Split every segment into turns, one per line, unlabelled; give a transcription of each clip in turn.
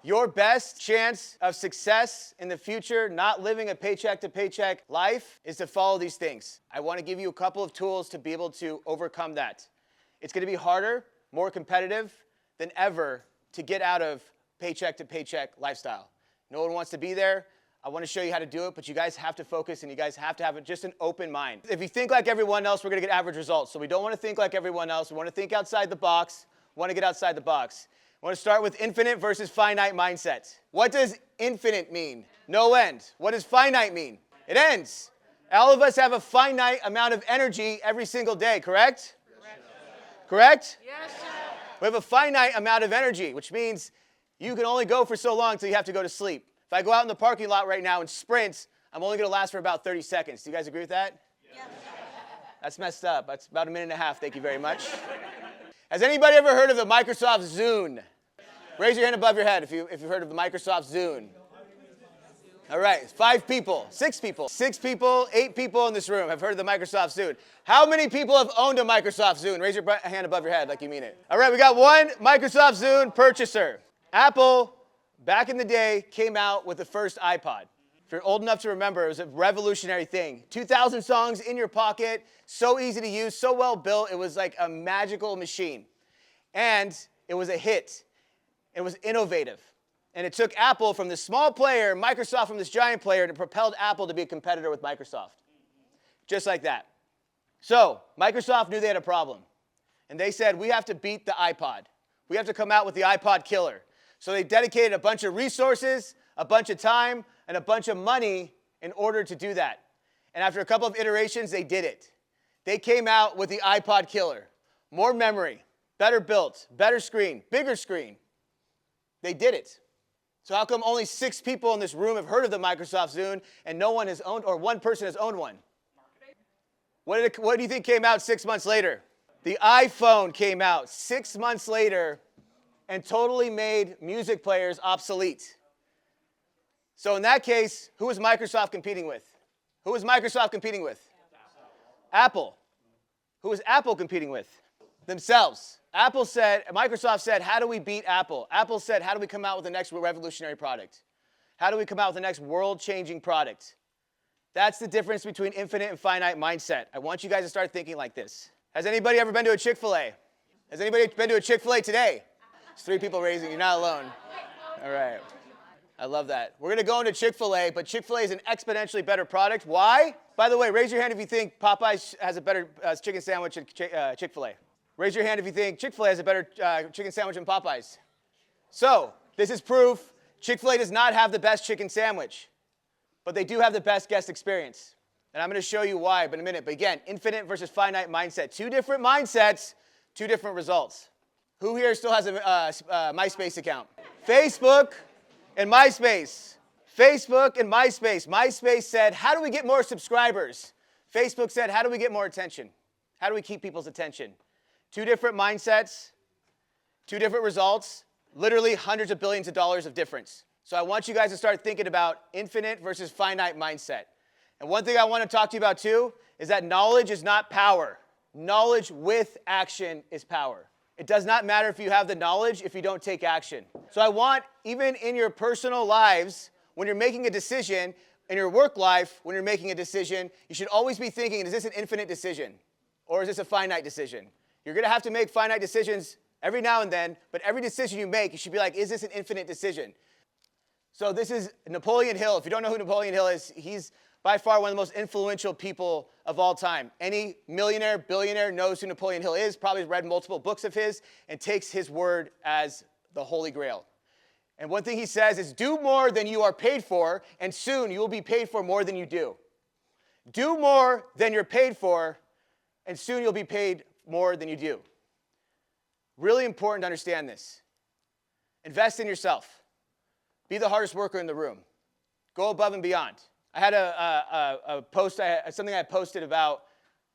Your best chance of success in the future, not living a paycheck-to-paycheck life, is to follow these things. I want to give you a couple of tools to be able to overcome that. It's going to be harder, more competitive than ever to get out of paycheck-to-paycheck lifestyle. No one wants to be there. I want to show you how to do it, but you guys have to focus and you guys have to have just an open mind. If you think like everyone else, we're going to get average results. So we don't want to think like everyone else. We want to think outside the box. We want to get outside the box. I want to start with infinite versus finite mindset. What does infinite mean? No end. What does finite mean? It ends. All of us have a finite amount of energy every single day, correct? Correct?
Yes, sir.
We have a finite amount of energy, which means you can only go for so long until you have to go to sleep. If I go out in the parking lot right now and sprint, I'm only going to last for about 30 seconds. Do you guys agree with that?
Yes.
That's messed up. That's about a minute and a half. Thank you very much. Has anybody ever heard of the Microsoft Zune? Raise your hand above your head if you've heard of the Microsoft Zune. All right, 5 people, 6 people, 6 people, 8 people in this room have heard of the Microsoft Zune. How many people have owned a Microsoft Zune? Raise your hand above your head like you mean it. All right, we got one Microsoft Zune purchaser. Apple, back in the day, came out with the first iPod. If you're old enough to remember, it was a revolutionary thing. 2,000 songs in your pocket, so easy to use, so well built, it was like a magical machine. And it was a hit. It was innovative. And it took Apple from this small player, Microsoft from this giant player, and it propelled Apple to be a competitor with Microsoft. Just like that. So, Microsoft knew they had a problem. And they said, we have to beat the iPod. We have to come out with the iPod killer. So they dedicated a bunch of resources, a bunch of time, and a bunch of money in order to do that. And after a couple of iterations, they did it. They came out with the iPod killer. More memory, better built, better screen, bigger screen. They did it. So how come only 6 people in this room have heard of the Microsoft Zune and no one has owned, or one person has owned one? What do you think came out 6 months later? The iPhone came out 6 months later and totally made music players obsolete. So in that case, who was Microsoft competing with? Who was Microsoft competing with? Apple. Who was Apple competing with? Themselves. Microsoft said, how do we beat Apple? Apple said, how do we come out with the next revolutionary product? How do we come out with the next world-changing product? That's the difference between infinite and finite mindset. I want you guys to start thinking like this. Has anybody ever been to a Chick-fil-A? Has anybody been to a Chick-fil-A today? There's 3 people raising. You're not alone. All right. I love that. We're going to go into Chick-fil-A, but Chick-fil-A is an exponentially better product. Why? By the way, raise your hand if you think Popeyes has a better chicken sandwich than Chick-fil-A. Raise your hand if you think Chick-fil-A has a better chicken sandwich than Popeyes. So, this is proof Chick-fil-A does not have the best chicken sandwich, but they do have the best guest experience. And I'm going to show you why in a minute. But again, infinite versus finite mindset. 2 different mindsets, 2 different results. Who here still has a MySpace account? Facebook and MySpace. Facebook and MySpace. MySpace said, how do we get more subscribers? Facebook said, how do we get more attention? How do we keep people's attention? 2 different mindsets, 2 different results, literally hundreds of billions of dollars of difference. So I want you guys to start thinking about infinite versus finite mindset. And one thing I want to talk to you about too is that knowledge is not power. Knowledge with action is power. It does not matter if you have the knowledge if you don't take action. So I want, even in your personal lives, when you're making a decision, in your work life, when you're making a decision, you should always be thinking, is this an infinite decision? Or is this a finite decision? You're going to have to make finite decisions every now and then, but every decision you make, you should be like, is this an infinite decision? So this is Napoleon Hill. If you don't know who Napoleon Hill is, he's by far one of the most influential people of all time. Any millionaire, billionaire knows who Napoleon Hill is, probably read multiple books of his, and takes his word as the Holy Grail. And one thing he says is, do more than you are paid for, and soon you will be paid for more than you do. Do more than you're paid for, and soon you'll be paid more than you do. Really important to understand this. Invest in yourself. Be the hardest worker in the room. Go above and beyond. I had a post, something I posted about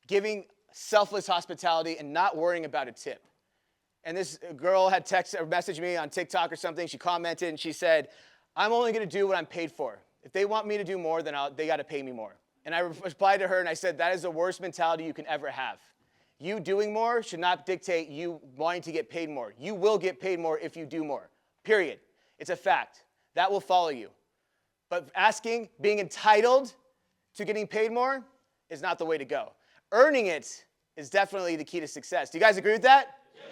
giving selfless hospitality and not worrying about a tip. And this girl had texted or messaged me on TikTok or something. She commented and she said, I'm only going to do what I'm paid for. If they want me to do more, then they got to pay me more. And I replied to her and I said, that is the worst mentality you can ever have. You doing more should not dictate you wanting to get paid more. You will get paid more if you do more, period. It's a fact. That will follow you. But being entitled to getting paid more is not the way to go. Earning it is definitely the key to success. Do you guys agree with that? Yes.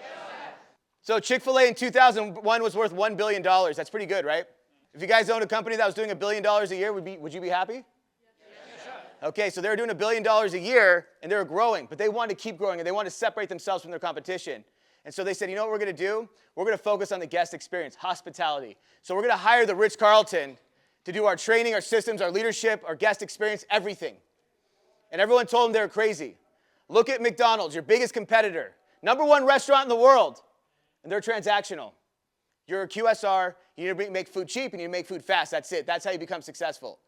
So Chick-fil-A in 2001 was worth $1 billion. That's pretty good, right? If you guys owned a company that was doing $1 billion a year, would you be happy? Yes. Okay, so they were doing $1 billion a year, and they were growing, but they wanted to keep growing, and they wanted to separate themselves from their competition. And so they said, you know what we're going to do? We're going to focus on the guest experience, hospitality. So we're going to hire the Ritz-Carlton to do our training, our systems, our leadership, our guest experience, everything. And everyone told them they were crazy. Look at McDonald's, your biggest competitor, #1 restaurant in the world, and they're transactional. You're a QSR, you need to make food cheap, and you need to make food fast. That's it. That's how you become successful.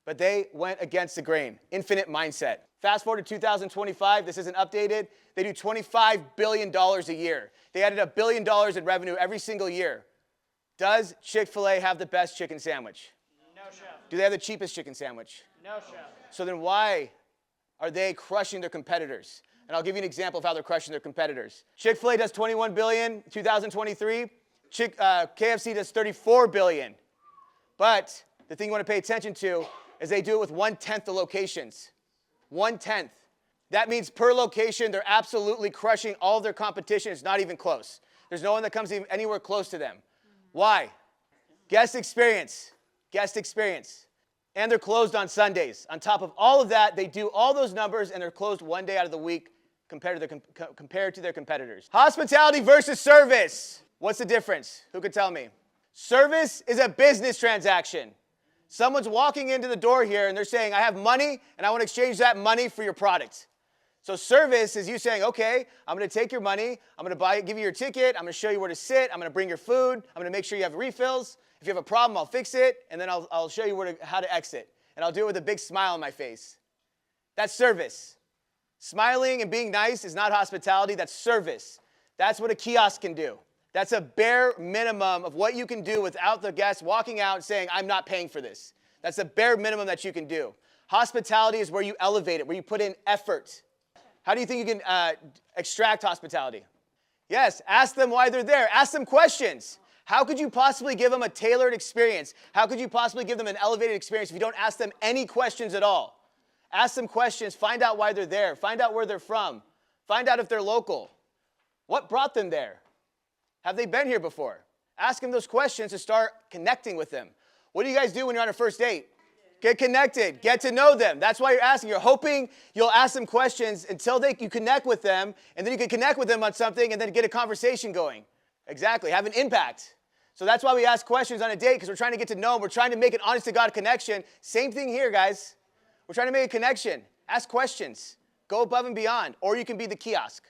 But they went against the grain. Infinite mindset. Fast forward to 2025, this isn't updated. They do $25 billion a year. They added $1 billion in revenue every single year. Does Chick-fil-A have the best chicken sandwich?
No, chef.
Do they have the cheapest chicken sandwich?
No, chef.
So then why are they crushing their competitors? And I'll give you an example of how they're crushing their competitors. Chick-fil-A does $21 billion in 2023. KFC does $34 billion. But the thing you want to pay attention to is they do it with 1/10 the locations. 1/10. That means per location, they're absolutely crushing all of their competition. It's not even close. There's no one that comes even anywhere close to them. Why? Guest experience. Guest experience. And they're closed on Sundays. On top of all of that, they do all those numbers, and they're closed one day out of the week compared to their competitors. Hospitality versus service. What's the difference? Who could tell me? Service is a business transaction. Someone's walking into the door here, and they're saying, I have money, and I want to exchange that money for your product. So service is you saying, okay, I'm going to take your money, I'm going to give you your ticket, I'm going to show you where to sit, I'm going to bring your food, I'm going to make sure you have refills. If you have a problem, I'll fix it, and then I'll show you how to exit. And I'll do it with a big smile on my face. That's service. Smiling and being nice is not hospitality, that's service. That's what a kiosk can do. That's a bare minimum of what you can do without the guest walking out and saying, I'm not paying for this. That's the bare minimum that you can do. Hospitality is where you elevate it, where you put in effort. How do you think you can extract hospitality? Yes, ask them why they're there. Ask them questions. How could you possibly give them a tailored experience? How could you possibly give them an elevated experience if you don't ask them any questions at all? Ask them questions. Find out why they're there. Find out where they're from. Find out if they're local. What brought them there? Have they been here before? Ask them those questions to start connecting with them. What do you guys do when you're on a first date? Get connected. Get to know them. That's why you're asking. You're hoping you'll ask them questions until you connect with them, and then you can connect with them on something and then get a conversation going. Exactly. Have an impact. So that's why we ask questions on a date, because we're trying to get to know them. We're trying to make an honest-to-God connection. Same thing here, guys. We're trying to make a connection. Ask questions. Go above and beyond. Or you can be the kiosk.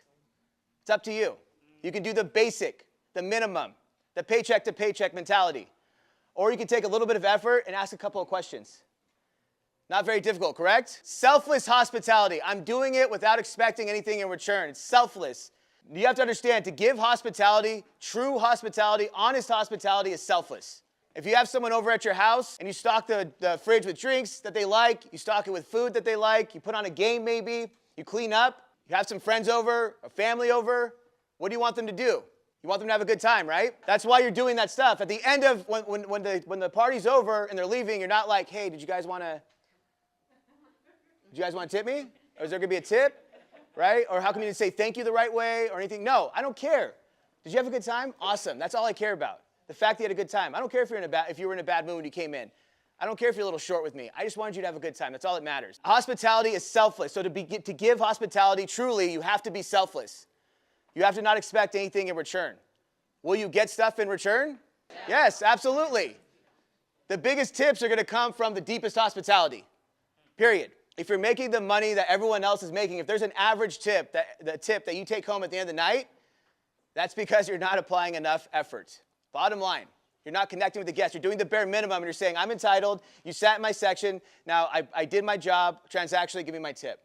It's up to you. You can do the basic, the minimum, the paycheck-to-paycheck mentality. Or you can take a little bit of effort and ask a couple of questions. Not very difficult, correct? Selfless hospitality. I'm doing it without expecting anything in return. It's selfless. You have to understand, to give hospitality, true hospitality, honest hospitality is selfless. If you have someone over at your house and you stock the fridge with drinks that they like, you stock it with food that they like, you put on a game maybe, you clean up, you have some friends over, a family over, what do you want them to do? You want them to have a good time, right? That's why you're doing that stuff. At the end of, when the party's over and they're leaving, you're not like, hey, did you guys want to tip me? Or is there going to be a tip? Right? Or how come you didn't say thank you the right way or anything? No, I don't care. Did you have a good time? Awesome. That's all I care about. The fact that you had a good time. I don't care if you were in a bad mood when you came in. I don't care if you're a little short with me. I just wanted you to have a good time. That's all that matters. Hospitality is selfless. So to give hospitality truly, you have to be selfless. You have to not expect anything in return. Will you get stuff in return? Yes, absolutely. The biggest tips are going to come from the deepest hospitality. Period. If you're making the money that everyone else is making, if there's an average tip, the tip that you take home at the end of the night, that's because you're not applying enough effort. Bottom line, you're not connecting with the guest. You're doing the bare minimum, and you're saying, I'm entitled. You sat in my section. Now, I did my job. Transactionally, give me my tip.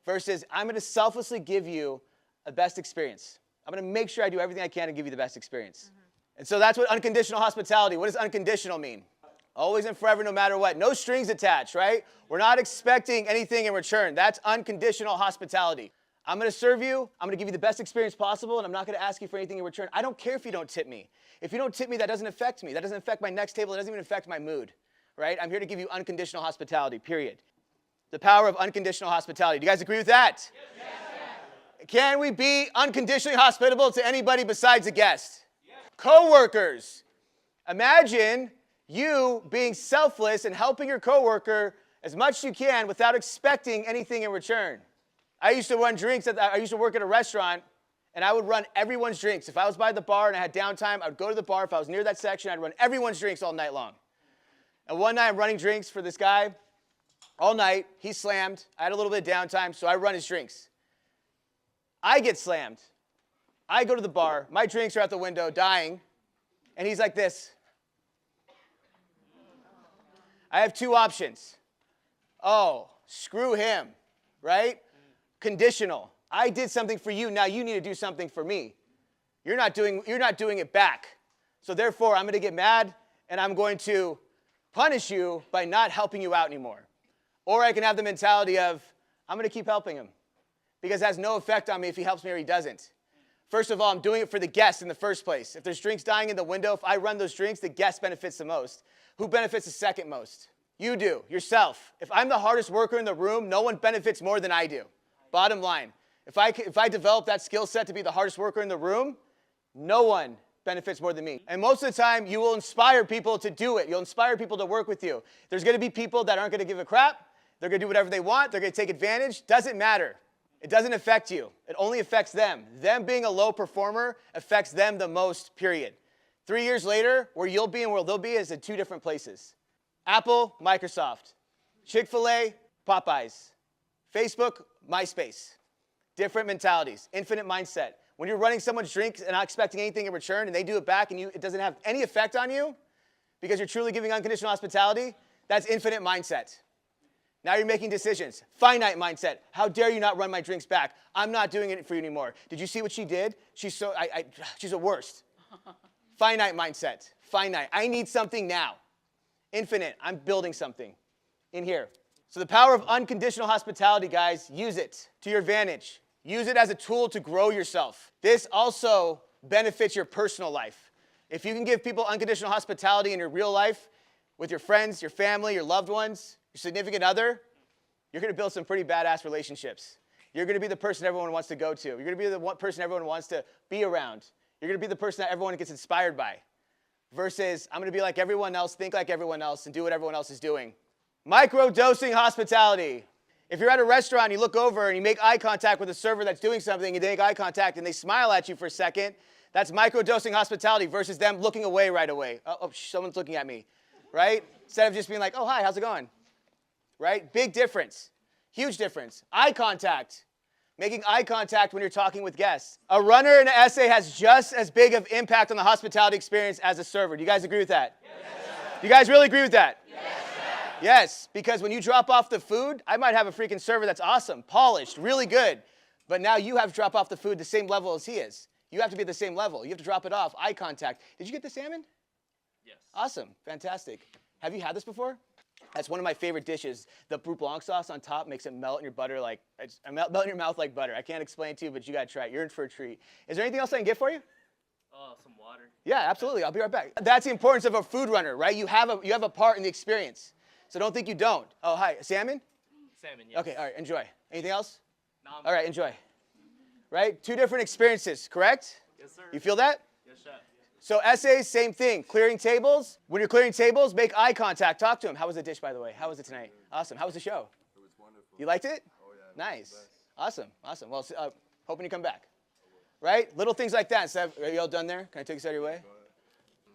Versus, I'm going to selflessly give you a best experience. I'm going to make sure I do everything I can to give you the best experience. And so that's what unconditional hospitality, what does unconditional mean? Always and forever, no matter what. No strings attached, right? We're not expecting anything in return. That's unconditional hospitality. I'm going to serve you. I'm going to give you the best experience possible, and I'm not going to ask you for anything in return. I don't care if you don't tip me. If you don't tip me, that doesn't affect me. That doesn't affect my next table. It doesn't even affect my mood, right? I'm here to give you unconditional hospitality, period. The power of unconditional hospitality. Do you guys agree with that? Yes. Can we be unconditionally hospitable to anybody besides a guest? Yes. Coworkers. Imagine you being selfless and helping your coworker as much as you can without expecting anything in return. I used to run drinks. I used to work at a restaurant, and I would run everyone's drinks. If I was by the bar and I had downtime, I would go to the bar. If I was near that section, I'd run everyone's drinks all night long. And one night, I'm running drinks for this guy all night. He slammed. I had a little bit of downtime, so I run his drinks. I get slammed. I go to the bar. My drinks are out the window, dying. And he's like this. I have two options. Oh, screw him, right? Conditional. I did something for you. Now you need to do something for me. You're not doing it back. So therefore, I'm going to get mad, and I'm going to punish you by not helping you out anymore. Or I can have the mentality of, I'm going to keep helping him because it has no effect on me if he helps me or he doesn't. First of all, I'm doing it for the guest in the first place. If there's drinks dying in the window, if I run those drinks, the guest benefits the most. Who benefits the second most? You do, yourself. If I'm the hardest worker in the room, no one benefits more than I do. Bottom line. If I develop that skill set to be the hardest worker in the room, no one benefits more than me. And most of the time, you will inspire people to do it. You'll inspire people to work with you. There's going to be people that aren't going to give a crap. They're going to do whatever they want. They're going to take advantage. Doesn't matter. It doesn't affect you. It only affects them. Them being a low performer affects them the most, period. 3 years later, where you'll be and where they'll be is in two different places. Apple, Microsoft. Chick-fil-A, Popeyes. Facebook, MySpace. Different mentalities. Infinite mindset. When you're running someone's drinks and not expecting anything in return and they do it back and it doesn't have any effect on you because you're truly giving unconditional hospitality, that's infinite mindset. Now you're making decisions. Finite mindset. How dare you not run my drinks back? I'm not doing it for you anymore. Did you see what she did? She's the worst. Finite mindset. Finite. I need something now. Infinite. I'm building something in here. So the power of unconditional hospitality, guys, use it to your advantage. Use it as a tool to grow yourself. This also benefits your personal life. If you can give people unconditional hospitality in your real life, with your friends, your family, your loved ones, your significant other, you're going to build some pretty badass relationships. You're going to be the person everyone wants to go to. You're going to be the person everyone wants to be around. You're going to be the person that everyone gets inspired by. Versus, I'm going to be like everyone else, think like everyone else, and do what everyone else is doing. Micro-dosing hospitality. If you're at a restaurant and you look over and you make eye contact with a server that's doing something, and they make eye contact and they smile at you for a second, that's micro-dosing hospitality versus them looking away right away. Oh, someone's looking at me, right? Instead of just being like, oh, hi, how's it going? Right? Big difference. Huge difference. Eye contact. Making eye contact when you're talking with guests. A runner in an essay has just as big of impact on the hospitality experience as a server. Do you guys agree with that? Yes. Do you guys really agree with that? Yes. Yes, because when you drop off the food, I might have a freaking server that's awesome, polished, really good. But now you have to drop off the food the same level as he is. You have to be at the same level. You have to drop it off. Eye contact. Did you get the salmon? Yes. Awesome. Fantastic. Have you had this before? That's one of my favorite dishes. The Brute Blanc sauce on top makes it melt in your butter melt in your mouth like butter. I can't explain it to you, but you got to try it. You're in for a treat. Is there anything else I can get for you?
Some water.
Yeah, absolutely. I'll be right back. That's the importance of a food runner, right? You have a part in the experience. So don't think you don't. Oh, hi. Salmon?
Salmon, yes.
Okay, all right. Enjoy. Anything else?
No.
All right, enjoy. Right? Two different experiences, correct?
Yes, sir.
You feel that?
Yes, sir.
So essays, same thing. Clearing tables. When you're clearing tables, make eye contact. Talk to him. How was the dish, by the way? How was it tonight? Awesome. How was the show?
It was wonderful.
You liked it?
Oh, yeah.
Nice. Awesome. Awesome. Well, hoping you come back. Right? Little things like that. Instead of, are you all done there? Can I take this out of your way?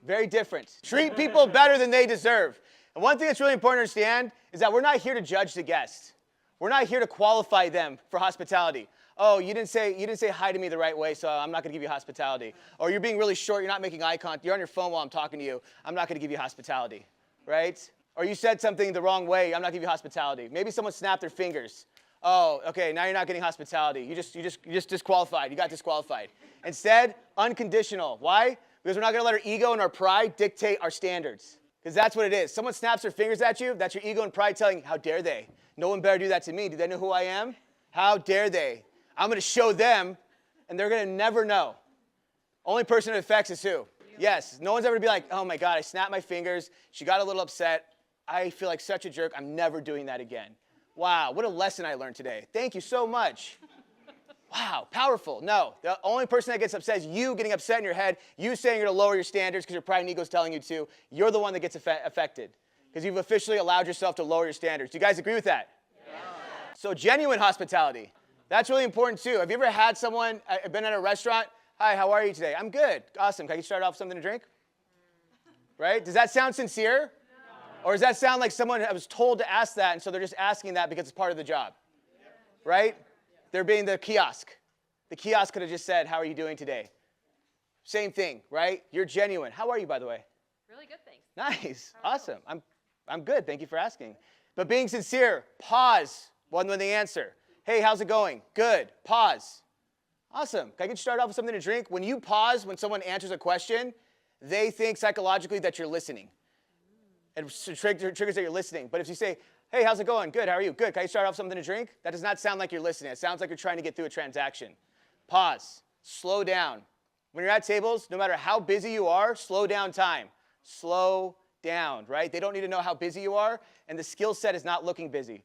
Very different. Treat people better than they deserve. And one thing that's really important to understand is that we're not here to judge the guest. We're not here to qualify them for hospitality. Oh, you didn't say hi to me the right way, so I'm not going to give you hospitality. Or you're being really short, you're not making eye contact, you're on your phone while I'm talking to you, I'm not going to give you hospitality, right? Or you said something the wrong way, I'm not going to give you hospitality. Maybe someone snapped their fingers. Oh, okay, now you're not getting hospitality. You just disqualified. You got disqualified. Instead, unconditional. Why? Because we're not going to let our ego and our pride dictate our standards. Because that's what it is. Someone snaps their fingers at you, that's your ego and pride telling, how dare they? No one better do that to me. Do they know who I am? How dare they? I'm going to show them, and they're going to never know. Only person it affects is who? Yes. No one's ever going to be like, oh, my God, I snapped my fingers. She got a little upset. I feel like such a jerk. I'm never doing that again. Wow, what a lesson I learned today. Thank you so much. Wow, powerful. No, the only person that gets upset is you getting upset in your head, you saying you're going to lower your standards because your pride and ego is telling you to. You're the one that gets affected because you've officially allowed yourself to lower your standards. Do you guys agree with that? Yeah. So genuine hospitality, that's really important too. Have you ever had someone, been at a restaurant, hi, how are you today? I'm good. Awesome. Can I start off with something to drink? Right? Does that sound sincere? Or does that sound like someone was told to ask that, and so they're just asking that because it's part of the job? Right? They're being the kiosk. The kiosk could have just said, how are you doing today? Same thing, right? You're genuine. How are you, by the way?
Really good, thanks.
Nice. Awesome. I'm good. Thank you for asking. But being sincere, pause when they answer. Hey, how's it going? Good. Pause. Awesome. Can I get you started off with something to drink? When you pause when someone answers a question, they think psychologically that you're listening. It triggers that you're listening. But if you say, hey, how's it going? Good, how are you? Good, can I start off with something to drink? That does not sound like you're listening. It sounds like you're trying to get through a transaction. Pause, slow down. When you're at tables, no matter how busy you are, slow down time. Slow down, right? They don't need to know how busy you are, and the skill set is not looking busy.